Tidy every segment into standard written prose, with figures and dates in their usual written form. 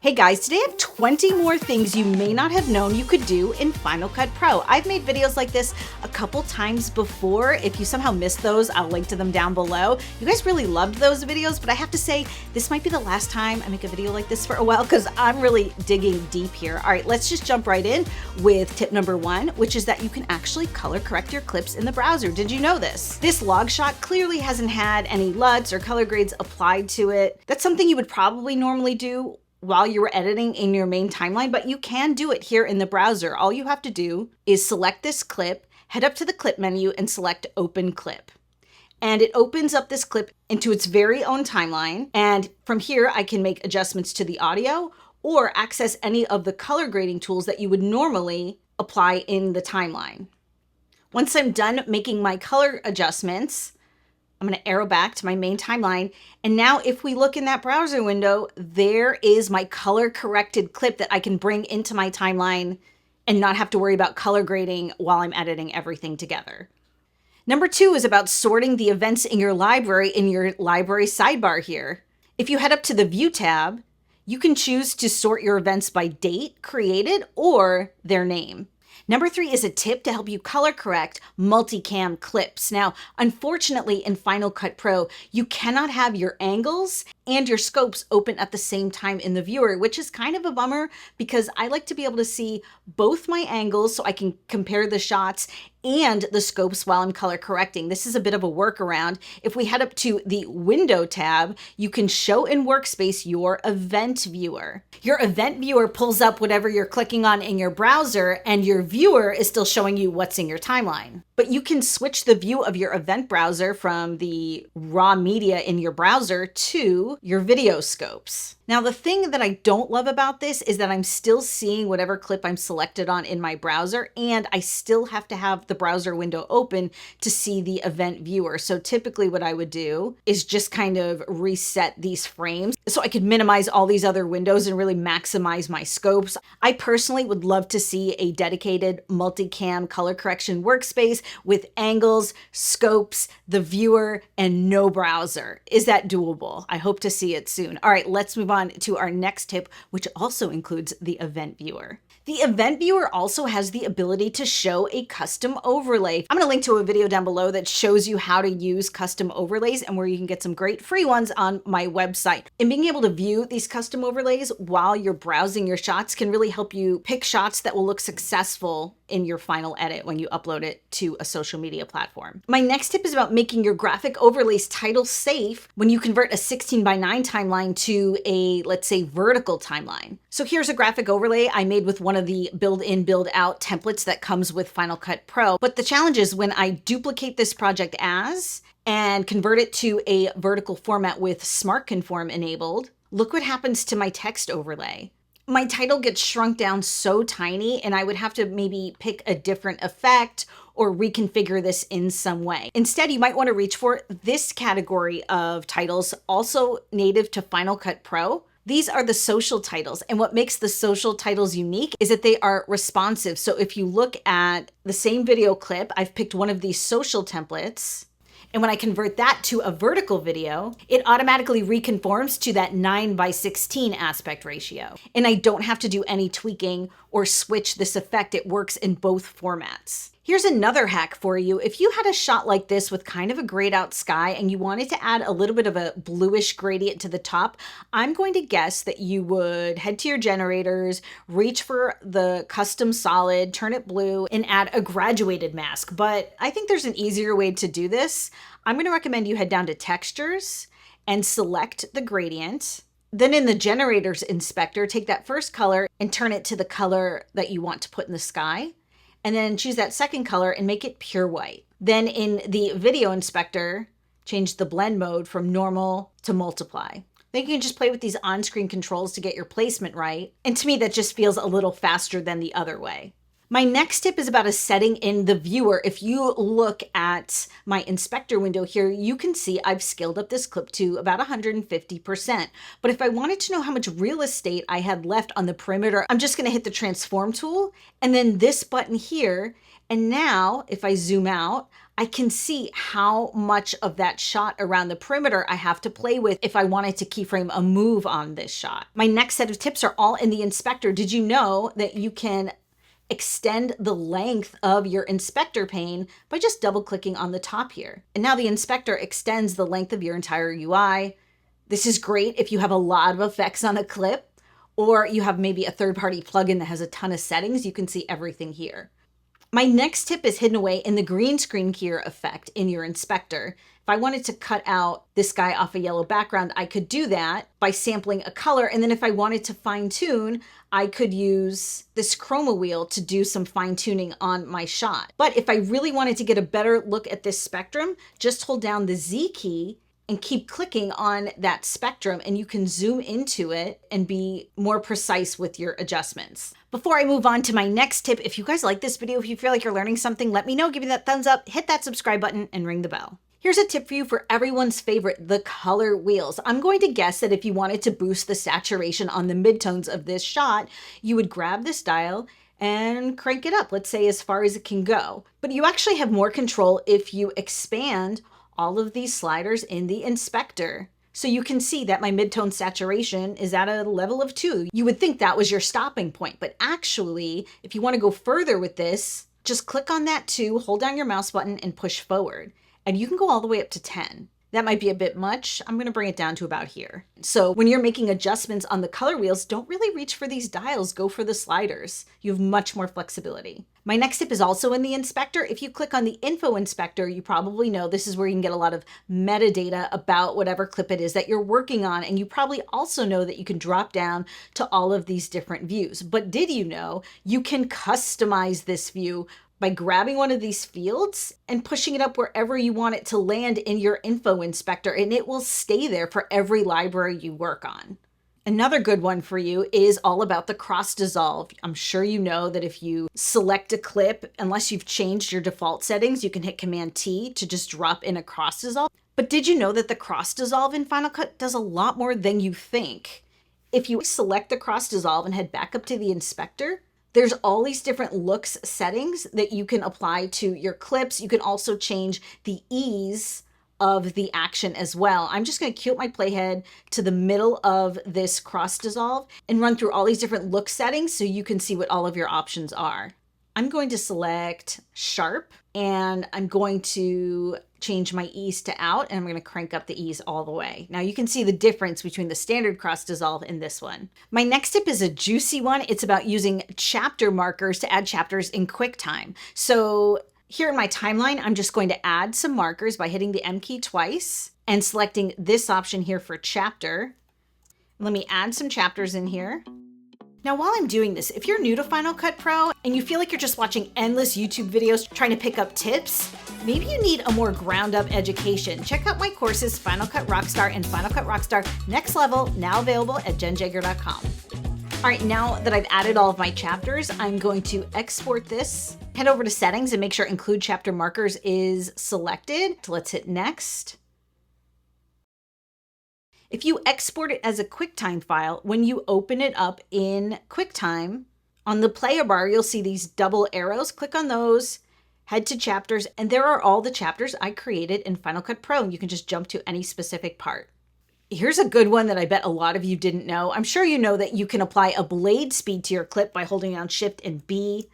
Hey guys, today I have 20 more things you may not have known you could do in Final Cut Pro. I've made videos like this a couple times before. If you somehow missed those, I'll link to them down below. You guys really loved those videos, but I have to say, this might be the last time I make a video like this for a while because I'm really digging deep here. All right, let's just jump right in with tip number 1, which is that you can actually color correct your clips in the browser. Did you know this? This log shot clearly hasn't had any LUTs or color grades applied to it. That's something you would probably normally do while you were editing in your main timeline, but you can do it here in the browser. All you have to do is select this clip, head up to the clip menu and select open clip. And it opens up this clip into its very own timeline. And from here, I can make adjustments to the audio or access any of the color grading tools that you would normally apply in the timeline. Once I'm done making my color adjustments, I'm going to arrow back to my main timeline. And now if we look in that browser window, there is my color corrected clip that I can bring into my timeline and not have to worry about color grading while I'm editing everything together. Number 2 is about sorting the events in your library sidebar here. If you head up to the View tab, you can choose to sort your events by date created or their name. Number 3 is a tip to help you color correct multicam clips. Now, unfortunately, in Final Cut Pro, you cannot have your angles and your scopes open at the same time in the viewer, which is kind of a bummer because I like to be able to see both my angles so I can compare the shots and the scopes while I'm color correcting. This is a bit of a workaround. If we head up to the Window tab, you can show in Workspace your event viewer. Your event viewer pulls up whatever you're clicking on in your browser, and your viewer is still showing you what's in your timeline. But you can switch the view of your event browser from the raw media in your browser to your video scopes. Now, the thing that I don't love about this is that I'm still seeing whatever clip I'm selected on in my browser, and I still have to have the browser window open to see the event viewer. So typically what I would do is just kind of reset these frames so I could minimize all these other windows and really maximize my scopes. I personally would love to see a dedicated multicam color correction workspace with angles, scopes, the viewer, and no browser. Is that doable? I hope to see it soon. All right, let's move on to our next tip, which also includes the event viewer. The event viewer also has the ability to show a custom overlay. I'm going to link to a video down below that shows you how to use custom overlays and where you can get some great free ones on my website. And being able to view these custom overlays while you're browsing your shots can really help you pick shots that will look successful in your final edit when you upload it to a social media platform. My next tip is about making your graphic overlays title safe when you convert a 16:9 timeline to a, let's say, vertical timeline. So here's a graphic overlay I made with one of the build-in, build-out templates that comes with Final Cut Pro. But the challenge is when I duplicate this project as and convert it to a vertical format with Smart Conform enabled, look what happens to my text overlay. My title gets shrunk down so tiny, and I would have to maybe pick a different effect or reconfigure this in some way. Instead, you might want to reach for this category of titles, also native to Final Cut Pro. These are the social titles, and what makes the social titles unique is that they are responsive. So if you look at the same video clip, I've picked one of these social templates, and when I convert that to a vertical video, it automatically reconforms to that 9:16 aspect ratio. And I don't have to do any tweaking or switch this effect. It works in both formats. Here's another hack for you. If you had a shot like this with kind of a grayed out sky and you wanted to add a little bit of a bluish gradient to the top, I'm going to guess that you would head to your generators, reach for the custom solid, turn it blue, and add a graduated mask. But I think there's an easier way to do this. I'm going to recommend you head down to Textures and select the gradient. Then in the Generators Inspector, take that first color and turn it to the color that you want to put in the sky. And then choose that second color and make it pure white. Then in the Video Inspector, change the blend mode from normal to multiply. Then you can just play with these on-screen controls to get your placement right. And to me, that just feels a little faster than the other way. My next tip is about a setting in the viewer. If you look at my inspector window here, you can see I've scaled up this clip to about 150%. But if I wanted to know how much real estate I had left on the perimeter, I'm just gonna hit the transform tool and then this button here. And now if I zoom out, I can see how much of that shot around the perimeter I have to play with if I wanted to keyframe a move on this shot. My next set of tips are all in the inspector. Did you know that you can extend the length of your inspector pane by just double clicking on the top here? And now the inspector extends the length of your entire UI. This is great if you have a lot of effects on a clip, or you have maybe a third-party plugin that has a ton of settings. You can see everything here. My next tip is hidden away in the green screen keyer effect in your inspector. If I wanted to cut out this guy off a yellow background, I could do that by sampling a color. And then if I wanted to fine tune, I could use this Chroma Wheel to do some fine tuning on my shot. But if I really wanted to get a better look at this spectrum, just hold down the Z key and keep clicking on that spectrum, and you can zoom into it and be more precise with your adjustments. Before I move on to my next tip, if you guys like this video, if you feel like you're learning something, let me know, give me that thumbs up, hit that subscribe button, and ring the bell. Here's a tip for you for everyone's favorite, the color wheels. I'm going to guess that if you wanted to boost the saturation on the midtones of this shot, you would grab this dial and crank it up, let's say as far as it can go. But you actually have more control if you expand all of these sliders in the inspector. So you can see that my midtone saturation is at a level of 2. You would think that was your stopping point, but actually, if you want to go further with this, just click on that 2, hold down your mouse button and push forward. And you can go all the way up to 10. That might be a bit much. I'm going to bring it down to about here. So when you're making adjustments on the color wheels, don't really reach for these dials, go for the sliders. You have much more flexibility. My next tip is also in the inspector. If you click on the info inspector, you probably know this is where you can get a lot of metadata about whatever clip it is that you're working on. And you probably also know that you can drop down to all of these different views. But did you know you can customize this view by grabbing one of these fields and pushing it up wherever you want it to land in your info inspector, and it will stay there for every library you work on. Another good one for you is all about the cross dissolve. I'm sure you know that if you select a clip, unless you've changed your default settings, you can hit Command T to just drop in a cross dissolve. But did you know that the cross dissolve in Final Cut does a lot more than you think? If you select the cross dissolve and head back up to the inspector, there's all these different looks settings that you can apply to your clips. You can also change the ease of the action as well. I'm just going to cue up my playhead to the middle of this cross dissolve and run through all these different look settings so you can see what all of your options are. I'm going to select sharp and I'm going to change my ease to out, and I'm going to crank up the ease all the way. Now you can see the difference between the standard cross dissolve and this one. My next tip is a juicy one. It's about using chapter markers to add chapters in QuickTime. So here in my timeline, I'm just going to add some markers by hitting the M key twice and selecting this option here for chapter. Let me add some chapters in here. Now, while I'm doing this, if you're new to Final Cut Pro and you feel like you're just watching endless YouTube videos trying to pick up tips, maybe you need a more ground-up education. Check out my courses, Final Cut Rockstar and Final Cut Rockstar Next Level, now available at JennJager.com. All right, now that I've added all of my chapters, I'm going to export this, head over to settings and make sure include chapter markers is selected. So let's hit next. If you export it as a QuickTime file, when you open it up in QuickTime, on the player bar, you'll see these double arrows. Click on those, head to chapters, and there are all the chapters I created in Final Cut Pro, and you can just jump to any specific part. Here's a good one that I bet a lot of you didn't know. I'm sure you know that you can apply a blade speed to your clip by holding down Shift and B.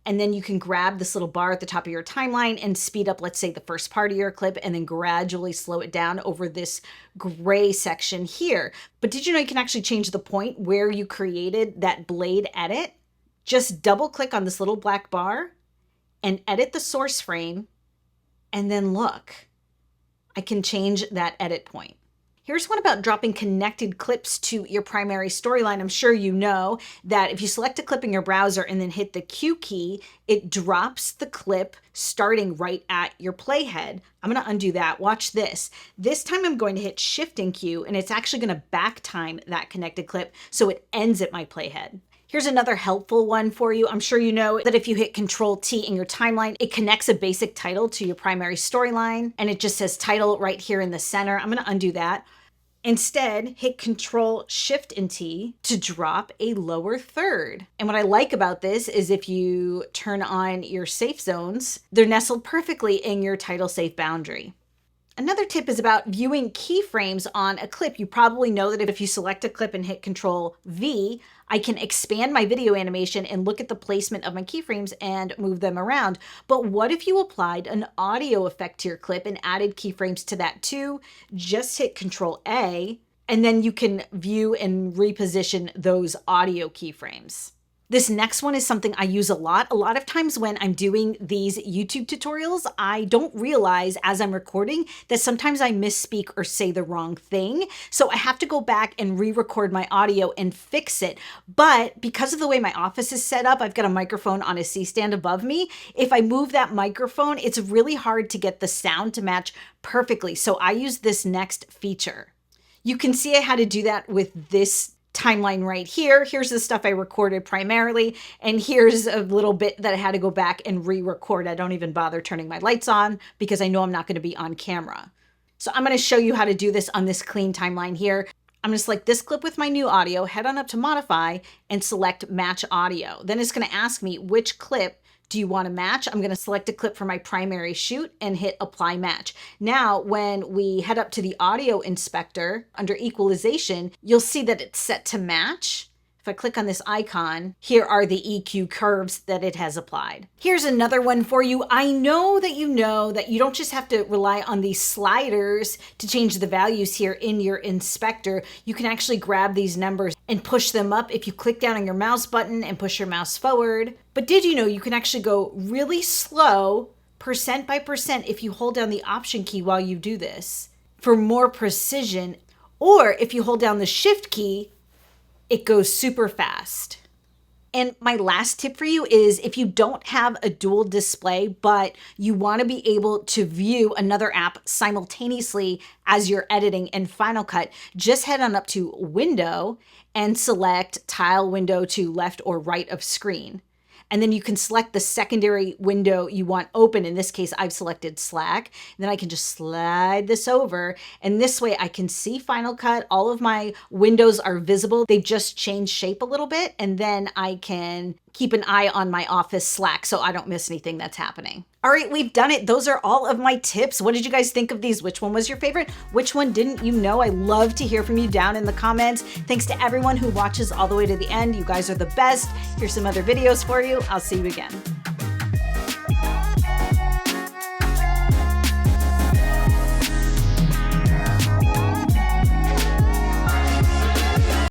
And then you can grab this little bar at the top of your timeline and speed up, let's say, the first part of your clip and then gradually slow it down over this gray section here. But did you know you can actually change the point where you created that blade edit? Just double click on this little black bar and edit the source frame. And then look, I can change that edit point. Here's one about dropping connected clips to your primary storyline. I'm sure you know that if you select a clip in your browser and then hit the Q key, it drops the clip starting right at your playhead. I'm going to undo that. Watch this. This time I'm going to hit Shift and Q, and it's actually going to back time that connected clip so it ends at my playhead. Here's another helpful one for you. I'm sure you know that if you hit Control T in your timeline, it connects a basic title to your primary storyline, and it just says title right here in the center. I'm going to undo that. Instead, hit Control Shift and T to drop a lower third. And what I like about this is if you turn on your safe zones, they're nestled perfectly in your title safe boundary. Another tip is about viewing keyframes on a clip. You probably know that if you select a clip and hit Control V, I can expand my video animation and look at the placement of my keyframes and move them around. But what if you applied an audio effect to your clip and added keyframes to that too? Just hit Control A, and then you can view and reposition those audio keyframes. This next one is something I use a lot. A lot of times when I'm doing these YouTube tutorials, I don't realize as I'm recording that sometimes I misspeak or say the wrong thing. So I have to go back and re-record my audio and fix it. But because of the way my office is set up, I've got a microphone on a C-stand above me. If I move that microphone, it's really hard to get the sound to match perfectly. So I use this next feature. You can see I had to do that with this timeline right here. Here's the stuff I recorded primarily, and here's a little bit that I had to go back and re-record. I don't even bother turning my lights on because I know I'm not going to be on camera. So I'm going to show you how to do this on this clean timeline here. I'm going to select this clip with my new audio, head on up to Modify, and select Match Audio. Then it's going to ask me which clip do you want to match? I'm going to select a clip for my primary shoot and hit Apply Match. Now, when we head up to the audio inspector under equalization, you'll see that it's set to match. If I click on this icon, here are the EQ curves that it has applied. Here's another one for you. I know that you don't just have to rely on these sliders to change the values here in your inspector. You can actually grab these numbers and push them up if you click down on your mouse button and push your mouse forward. But did you know you can actually go really slow, percent by percent, if you hold down the Option key while you do this for more precision, or if you hold down the Shift key, it goes super fast. And my last tip for you is if you don't have a dual display, but you want to be able to view another app simultaneously as you're editing in Final Cut, just head on up to Window and select Tile Window to left or right of screen. And then you can select the secondary window you want open. In this case, I've selected Slack. And then I can just slide this over. And this way I can see Final Cut. All of my windows are visible. They've just changed shape a little bit. And then I can keep an eye on my office Slack so I don't miss anything that's happening. All right, we've done it. Those are all of my tips. What did you guys think of these? Which one was your favorite? Which one didn't you know? I love to hear from you down in the comments. Thanks to everyone who watches all the way to the end. You guys are the best. Here's some other videos for you. I'll see you again.